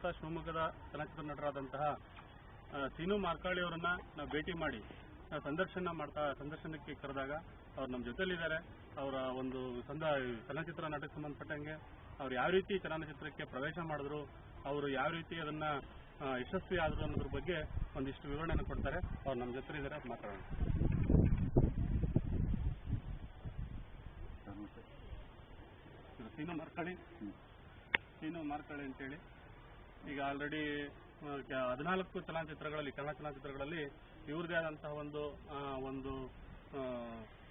ಖ್ಯಾತ ಶಿವಮೊಗ್ಗದ ಚಲನಚಿತ್ರ ನಟರಾದಂತಹ ಸೀನು ಮಾರ್ಕಾಳಿ ಅವರನ್ನ ನಾವು ಭೇಟಿ ಮಾಡಿ ಸಂದರ್ಶನಕ್ಕೆ ಕರೆದಾಗ ಅವ್ರು ನಮ್ಮ ಜೊತೆಲಿದ್ದಾರೆ. ಅವರ ಒಂದು ಚಲನಚಿತ್ರ ನಾಟಕಕ್ಕೆ ಸಂಬಂಧಪಟ್ಟಂಗೆ ಅವ್ರು ಯಾವ ರೀತಿ ಚಲನಚಿತ್ರಕ್ಕೆ ಪ್ರವೇಶ ಮಾಡಿದ್ರು, ಅವರು ಯಾವ ರೀತಿ ಅದನ್ನ ಯಶಸ್ವಿ ಆದರು ಅನ್ನೋದ್ರ ಬಗ್ಗೆ ಒಂದಿಷ್ಟು ವಿವರಣೆಯನ್ನು ಕೊಡ್ತಾರೆ. ಅವ್ರು ನಮ್ಮ ಜೊತೆ ಇದ್ದಾರೆ, ಮಾತಾಡೋಣ. ಸೀನು ಮಾರ್ಕಾಳಿ ಅಂತೇಳಿ ಈಗ ಆಲ್ರೆಡಿ 14 ಚಲನಚಿತ್ರಗಳಲ್ಲಿ, ಕನ್ನಡ ಚಲನಚಿತ್ರಗಳಲ್ಲಿ ಇವ್ರದೇ ಆದಂತಹ ಒಂದು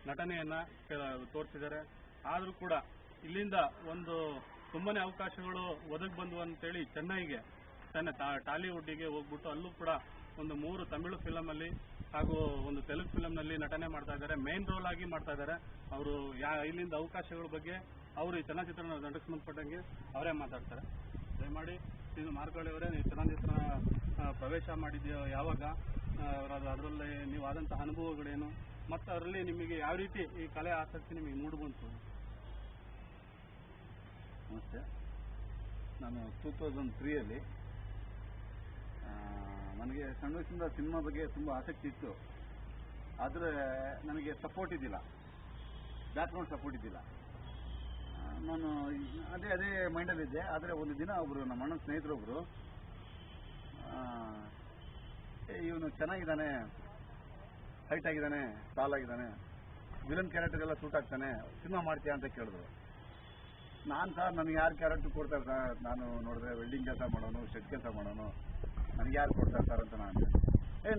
ನಟನೆಯನ್ನ ತೋರಿಸಿದ್ದಾರೆ. ಆದರೂ ಕೂಡ ಇಲ್ಲಿಂದ ತುಂಬಾನೇ ಅವಕಾಶಗಳು ಒದಗಿ ಬಂದು ಅಂತೇಳಿ ಚೆನ್ನೈಗೆ, ಟಾಲಿವುಡ್ಗೆ ಹೋಗ್ಬಿಟ್ಟು ಅಲ್ಲೂ ಕೂಡ 3 ತಮಿಳು ಫಿಲಮ್ ಅಲ್ಲಿ ಹಾಗೂ 1 ತೆಲುಗು ಫಿಲಮ್ ನಲ್ಲಿ ನಟನೆ ಮಾಡ್ತಾ ಇದ್ದಾರೆ. ಮೇನ್ ರೋಲ್ ಆಗಿ ಮಾಡ್ತಾ ಇದ್ದಾರೆ. ಅವರು ಇಲ್ಲಿಂದ ಅವಕಾಶಗಳ ಬಗ್ಗೆ ಅವರು ಈ ಚಲನಚಿತ್ರ ನಟಕ್ಕೆ ಸಂಬಂಧಪಟ್ಟಂಗೆ ಅವರೇ ಮಾತಾಡ್ತಾರೆ. ದಯಮಾಡಿ ಸೀನು ಮಾರ್ಕಾಳಿ ಅವರೇ, ನೀವು ಚಲನಚಿತ್ರ ಪ್ರವೇಶ ಮಾಡಿದ್ಯೋ ಯಾವಾಗ, ಅದರಲ್ಲಿ ನೀವು ಆದಂತಹ ಅನುಭವಗಳೇನು, ಮತ್ತು ಅದರಲ್ಲಿ ನಿಮಗೆ ಯಾವ ರೀತಿ ಈ ಕಲೆ ಆಸಕ್ತಿ ನಿಮಗೆ ಮೂಡಿಬಂತು? ನಮಸ್ತೆ. ನಾನು 2003 ನನಗೆ ಸಣ್ಣ ವಯಸ್ಸಿಂದ ಸಿನಿಮಾ ಬಗ್ಗೆ ತುಂಬ ಆಸಕ್ತಿ ಇತ್ತು. ಆದರೆ ನನಗೆ ಸಪೋರ್ಟ್ ಇದ್ದಿಲ್ಲ, ಬ್ಯಾಕ್ಗ್ರೌಂಡ್ ಸಪೋರ್ಟ್ ಇದ್ದಿಲ್ಲ. ನಾನು ಅದೇ ಮೈಂಡಲ್ಲಿದ್ದೆ. ಆದರೆ ಒಂದು ದಿನ ನಮ್ಮ ಅಣ್ಣನ ಸ್ನೇಹಿತರೊಬ್ಬರು, ಇವನು ಚೆನ್ನಾಗಿದ್ದಾನೆ, ಹೈಟ್ ಆಗಿದ್ದಾನೆ, ಟಾಲ್ ಆಗಿದ್ದಾನೆ, ವಿಲನ್ ಕ್ಯಾರೆಕ್ಟರ್ಗೆಲ್ಲ ಸೂಟ್ ಆಗ್ತಾನೆ, ಸಿನಿಮಾ ಮಾಡ್ತೀಯಾ ಅಂತ ಕೇಳಿದ್ರು. ನನಗೆ ಯಾರು ಕ್ಯಾರೆಕ್ಟರ್ ಕೊಡ್ತಾರೆ ಸರ್? ನಾನು ನೋಡಿದ್ರೆ ವೆಲ್ಡಿಂಗ್ ಕೆಲಸ ಮಾಡೋನು, ಶೆಡ್ ಕೆಲಸ ಮಾಡೋನು, ನನಗೆ ಯಾರು ಕೊಡ್ತಾರೆ ಸರ್ ಅಂತ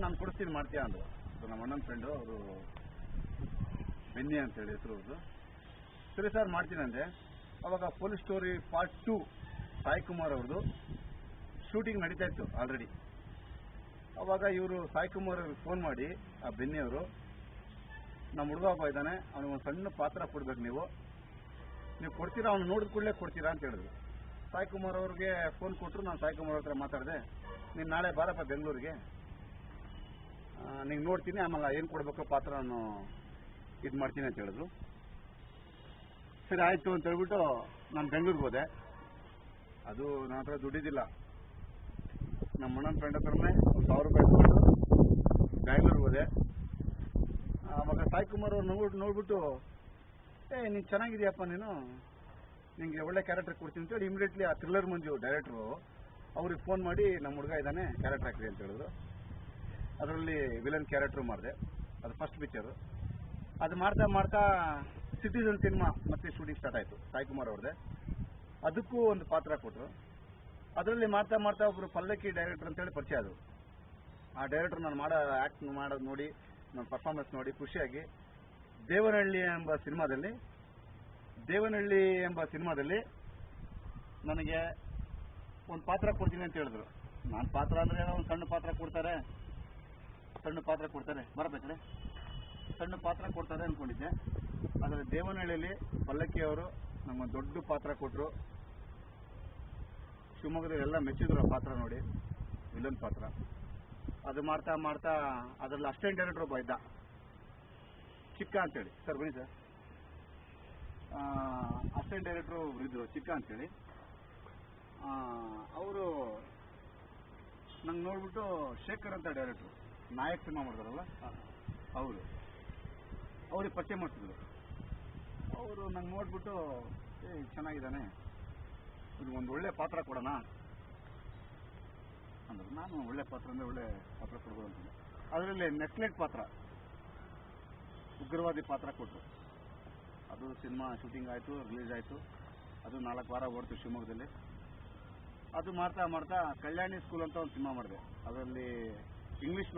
ನಾನು ಕೊಡಿಸ್ತೀನಿ, ಮಾಡ್ತೀಯಾ ಅಂದರು. ನಮ್ಮ ಅಣ್ಣನ ಫ್ರೆಂಡು, ಅವರು ಬೆನ್ನಿ ಅಂತೇಳಿ ಹೆಸರು ಅವ್ರದ್ದು. ಸರಿ ಸರ್ ಮಾಡ್ತೀನಿ ಅಂದೆ. ಅವಾಗ police story part 2 Sai Kumar ಅವ್ರದ್ದು ಶೂಟಿಂಗ್ ನಡೀತಾ ಇತ್ತು ಆಲ್ರೆಡಿ. ಅವಾಗ ಇವರು ಸಾಯಿ ಕುಮಾರ್ ಅವ್ರಿಗೆ ಫೋನ್ ಮಾಡಿ, ಆ ಬೆನ್ನಿ ಅವರು, ನಮ್ಮ ಹುಡುಗ ಒಬ್ಬ ಇದ್ದಾನೆ, ಅವನಿಗೆ ಒಂದು ಸಣ್ಣ ಪಾತ್ರ ಕೊಡ್ಬೇಕು, ನೀವು ಕೊಡ್ತೀರಾ, ಅವ್ನು ನೋಡಿದ ಕೂಡಲೇ ಕೊಡ್ತೀರಾ ಅಂತ ಹೇಳಿದ್ರು. ಸಾಯಿ ಕುಮಾರ್ ಅವ್ರಿಗೆ ಫೋನ್ ಕೊಟ್ಟರು. ನಾನು ಸಾಯಿ ಕುಮಾರ್ ಹತ್ರ ಮಾತಾಡಿದೆ, ನೀನು ನಾಳೆ ಬಾರಪ್ಪ ಬೆಂಗಳೂರಿಗೆ, ನಿಂಗೆ ನೋಡ್ತೀನಿ, ಆಮೇಲೆ ಏನು ಕೊಡಬೇಕು ಪಾತ್ರ ನಾನು ಇದು ಮಾಡ್ತೀನಿ ಅಂತ ಹೇಳಿದ್ರು. ಸರಿ ಆಯಿತು ಅಂತ ಹೇಳ್ಬಿಟ್ಟು ನಾನು ಬೆಂಗಳೂರಿಗೆ ಹೋದೆ. ಅದು ನನ್ನ ಹತ್ರ ದುಡ್ಡಿದ್ದಿಲ್ಲ. ನಮ್ಮ ಅಣ್ಣನ ಫ್ರೆಂಡ್ ಹತ್ರನೇ ₹1000 ಇಟ್ಕೊಂಡು ಬ್ಯಾಂಗ್ಳೂರಿಗೆ ಹೋದೆ. ಆವಾಗ ಸಾಯಿ ಕುಮಾರ್ ಅವ್ರು ನೋಡ್ಬಿಟ್ಟು, ನೀನು ಚೆನ್ನಾಗಿದೆಯಪ್ಪ, ನಿಂಗೆ ಒಳ್ಳೆ ಕ್ಯಾರೆಕ್ಟರ್ ಕೊಡ್ತೀನಿ ಅಂತೇಳಿ ಇಮಿಡಿಯೇಟ್ಲಿ ಆ ಥ್ರಿಲ್ಲರ್ ಮಂಜು ಡೈರೆಕ್ಟ್ರು ಅವ್ರಿಗೆ ಫೋನ್ ಮಾಡಿ, ನಮ್ಮ ಹುಡುಗ ಇದ್ದಾನೆ, ಕ್ಯಾರೆಕ್ಟರ್ ಹಾಕ್ರಿ ಅಂತ ಹೇಳಿದ್ರು. ಅದರಲ್ಲಿ ವಿಲನ್ ಕ್ಯಾರೆಕ್ಟ್ರು ಮಾಡಿದೆ. ಅದು ಫಸ್ಟ್ ಪಿಕ್ಚರು. ಅದು ಮಾಡ್ತಾ ಸಿಟಿಜನ್ ಸಿನಿಮಾ ಮತ್ತೆ ಶೂಟಿಂಗ್ ಸ್ಟಾರ್ಟ್ ಆಯಿತು ಸಾಯಿ ಕುಮಾರ್ ಅವ್ರದ್ದೇ. ಅದಕ್ಕೂ ಒಂದು ಪಾತ್ರ ಕೊಟ್ಟರು. ಅದರಲ್ಲಿ ಮಾಡ್ತಾ ಒಬ್ಬರು ಪಲ್ಲಕ್ಕಿ ಡೈರೆಕ್ಟರ್ ಅಂತೇಳಿ ಪರಿಚಯ ಆದರು. ಆ ಡೈರೆಕ್ಟರ್ ನಾನು ಆ್ಯಕ್ಟ್ ಮಾಡೋದು ನೋಡಿ, ನನ್ನ ಪರ್ಫಾರ್ಮೆನ್ಸ್ ನೋಡಿ ಖುಷಿಯಾಗಿ ದೇವನಹಳ್ಳಿ ಎಂಬ ಸಿನಿಮಾದಲ್ಲಿ ನನಗೆ ಒಂದು ಪಾತ್ರ ಕೊಡ್ತೀನಿ ಅಂತ ಹೇಳಿದ್ರು. ನಾನು ಪಾತ್ರ ಅಂದರೆ ಒಂದು ಸಣ್ಣ ಪಾತ್ರ ಕೊಡ್ತಾರೆ, ಬರಬೇಕಂದ್ರೆ ಸಣ್ಣ ಪಾತ್ರ ಕೊಡ್ತಾರೆ ಅಂದ್ಕೊಂಡಿದ್ದೆ. ಆದರೆ ದೇವನಹಳ್ಳಿಯಲ್ಲಿ ಪಲ್ಲಕ್ಕಿ ಅವರು ನಮಗೊಂದು ದೊಡ್ಡ ಪಾತ್ರ ಕೊಟ್ಟರು. ಶಿವಮೊಗ್ಗದಲ್ಲಿ ಎಲ್ಲ ಮೆಚ್ಚಿದ್ರು ಆ ಪಾತ್ರ ನೋಡಿ, ವಿಲನ್ ಪಾತ್ರ. ಅದು ಮಾಡ್ತಾ ಅದರಲ್ಲಿ ಅಸಿಸ್ಟೆಂಟ್ ಡೈರೆಕ್ಟರ್ ಒಬ್ಬ ಇದ್ದ, ಚಿಕ್ಕ ಅಂತೇಳಿ. ಸರ್ ಬನ್ನಿ ಸರ್. ಅಸಿಸ್ಟೆಂಟ್ ಡೈರೆಕ್ಟ್ರು ಇದ್ರು ಚಿಕ್ಕ ಅಂತೇಳಿ. ಅವರು ನಂಗೆ ನೋಡ್ಬಿಟ್ಟು, ಶೇಖರ್ ಅಂತ ಡೈರೆಕ್ಟ್ರು, ನಾಯಕ್ ಸಿನಿಮಾ ಮಾಡಿದಾರಲ್ಲ ಅವರು, ಅವ್ರಿಗೆ ಪರಿಚಯ ಮಾಡ್ತಿದ್ರು. ಅವರು ನಂಗೆ ನೋಡ್ಬಿಟ್ಟು, ಚೆನ್ನಾಗಿದ್ದಾನೆ, ಇದು ಒಂದು ಒಳ್ಳೆ ಪಾತ್ರ ಕೊಡೋಣ ಅಂದರು. ನಾನು ಒಳ್ಳೆ ಪಾತ್ರ ಅಂದರೆ ಒಳ್ಳೆ ಪಾತ್ರ ಕೊಡ್ಬೋದು ಅಂತಿದ್ದೆ. ಅದರಲ್ಲಿ ನೆಕ್ಲೆಟ್ ಪಾತ್ರ, ಉಗ್ರವಾದಿ ಪಾತ್ರ ಕೊಟ್ಟರು. ಅದು ಸಿನಿಮಾ ಶೂಟಿಂಗ್ ಆಯಿತು, ರಿಲೀಸ್ ಆಯಿತು. ಅದು 4 ವಾರ ಓಡ್ತು ಶಿವಮೊಗ್ಗದಲ್ಲಿ. ಅದು ಮಾಡ್ತಾ ಕಲ್ಯಾಣಿ ಸ್ಕೂಲ್ ಅಂತ ಒಂದು ಸಿನಿಮಾ ಮಾಡಿದೆ. ಅದರಲ್ಲಿ ಇಂಗ್ಲೀಷ್